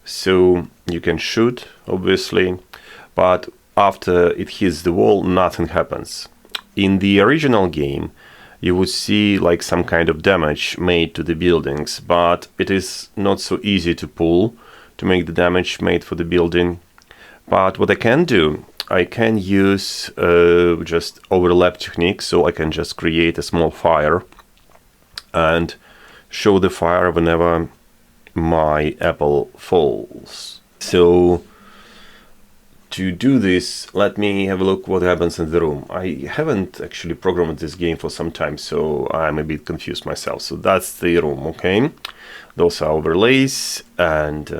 so you can shoot, obviously, but after it hits the wall, nothing happens. In the original game, you would see like some kind of damage made to the buildings, but it is not so easy to pull to make the damage made for the building. But what I can do, I can use just overlap technique, so I can just create a small fire and show the fire whenever my apple falls. So to do this, let me have a look what happens in the room. I haven't actually programmed this game for some time, so I'm a bit confused myself. So that's the room, okay? Those are overlays, and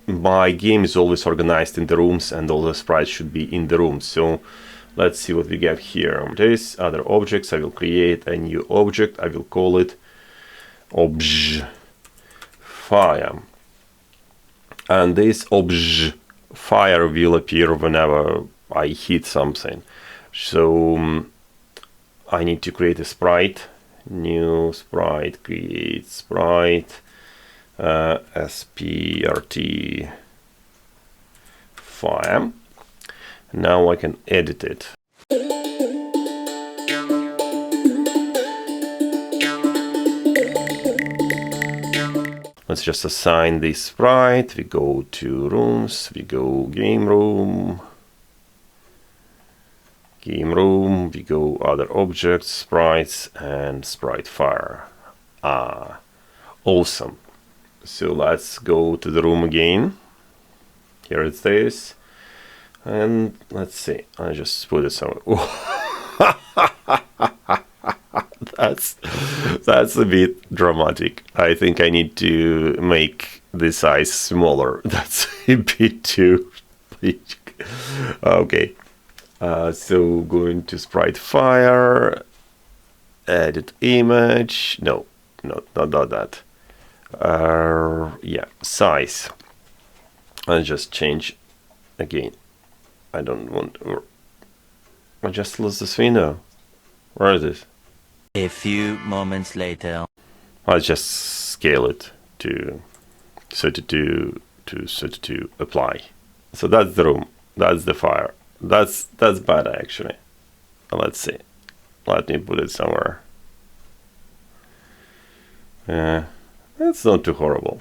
my game is always organized in the rooms, and all the sprites should be in the rooms. So let's see what we get here. This other objects, I will create a new object. I will call it obj fire. And this obj fire will appear whenever I hit something. So I need to create a sprite. New sprite, create sprite, SPRT fire. Now I can edit it. Let's just assign this sprite. We go to rooms, we go game room, we go other objects, sprites, and sprite fire. Awesome. So let's go to the room again. Here it is. And let's see, I just put it somewhere. That's a bit dramatic. I think I need to make the size smaller. That's a bit too big. Okay. So going to sprite fire, edit image. No, not that. Yeah, size. I'll just change again. I don't want. I just lost this window. Where is it? A few moments later. I'll just scale it to 32 to 32. Apply. So that's the room. That's the fire. That's bad actually. Let's see. Let me put it somewhere. That's not too horrible.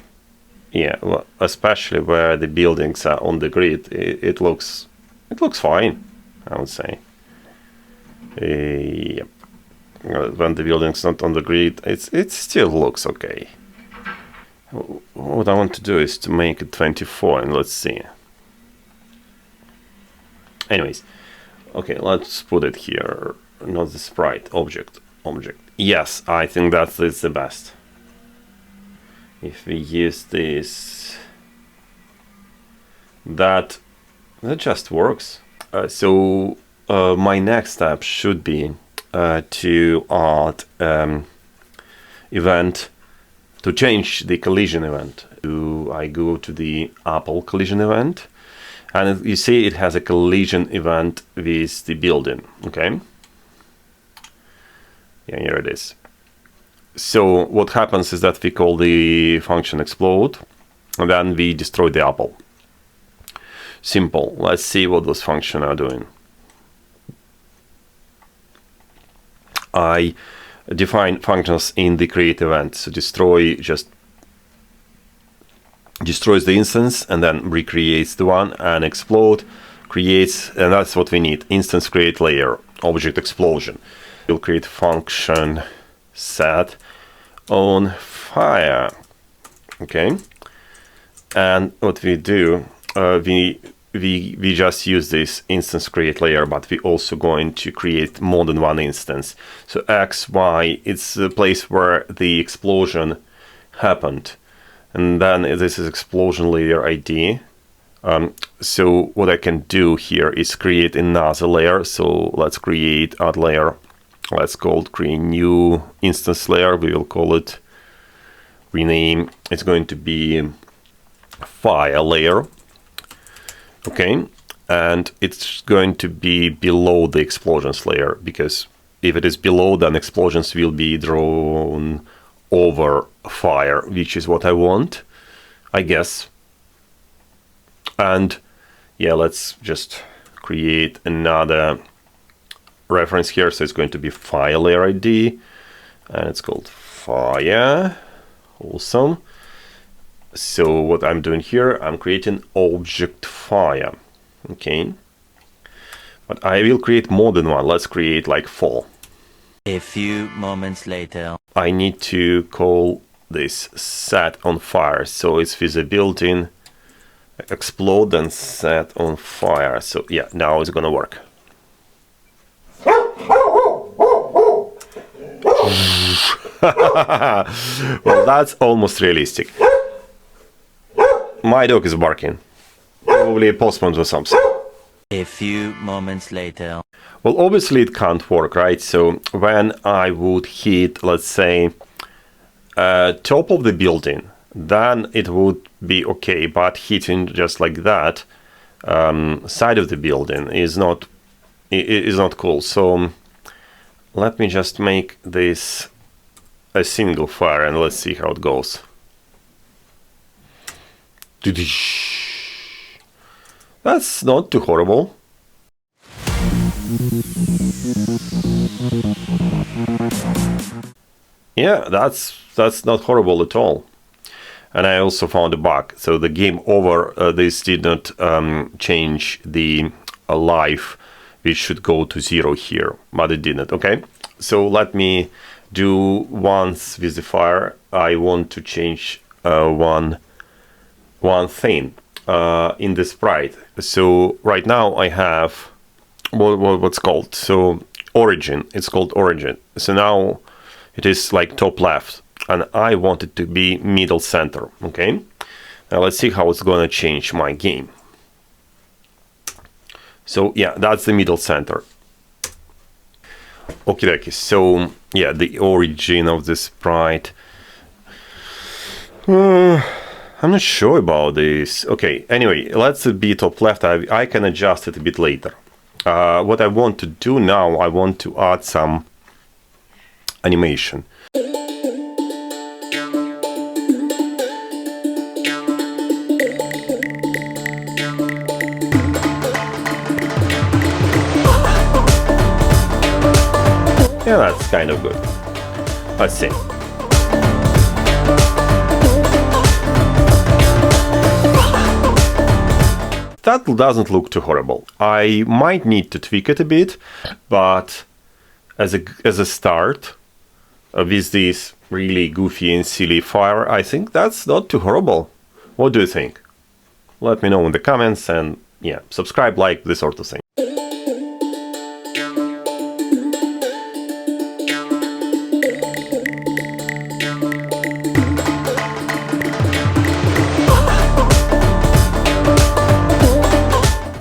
Yeah, well, especially where the buildings are on the grid, it looks fine, I would say. Yep. When the building's not on the grid, it still looks okay. What I want to do is to make it 24, and let's see. Anyways, okay, let's put it here. Not the sprite, object. Yes, I think that is the best. If we use this, that just works. So my next step should be to add event, to change the collision event. I go to the Apple collision event, and you see it has a collision event with the building. Okay. Yeah, here it is. So what happens is that we call the function explode, and then we destroy the apple. Simple. Let's see what those functions are doing. I define functions in the create event. So destroy just destroys the instance and then recreates the one, and explode creates, and that's what we need. Instance create layer, object explosion. We'll create function set on fire. Okay, and what we do, we just use this instance create layer, but we also going to create more than one instance. So x, y, it's the place where the explosion happened, and then this is explosion layer ID. So what I can do here is create another layer. So let's create add layer. Let's create new instance layer. We will call it, rename. It's going to be fire layer. Okay, and it's going to be below the explosions layer, because if it is below, then explosions will be drawn over fire, which is what I want. I guess. And yeah, let's just create another reference here. So it's going to be fire layer ID, and it's called fire. Awesome. So what I'm doing here, I'm creating object fire. Okay. But I will create more than one. Let's create like 4. A few moments later. I need to call this set on fire. So it's visibility, explode and set on fire. So yeah, now it's gonna work. Well, that's almost realistic. My dog is barking. Probably a postman or something. A few moments later. Well, obviously it can't work, right? So when I would hit, let's say, top of the building, then it would be okay. But hitting just like that, side of the building is not cool. So let me just make this a single fire and let's see how it goes. That's not too horrible. Yeah, that's not horrible at all. And I also found a bug. So the game over, this did not change the life, which should go to 0 here, but it didn't. Okay, so let me do once with the fire. I want to change one thing in the sprite. So right now I have what's called origin. It's called origin. So now it is like top left, and I want it to be middle center. Okay, now let's see how it's gonna change my game. So yeah, that's the middle center. Okay, so yeah, the origin of the sprite. I'm not sure about this. Okay, anyway, let's be top left. I can adjust it a bit later. What I want to do now, I want to add some animation. Yeah, that's kind of good. Let's see. That doesn't look too horrible. I might need to tweak it a bit, but as a start with this really goofy and silly fire, I think that's not too horrible. What do you think? Let me know in the comments, and yeah, subscribe, like, this sort of thing.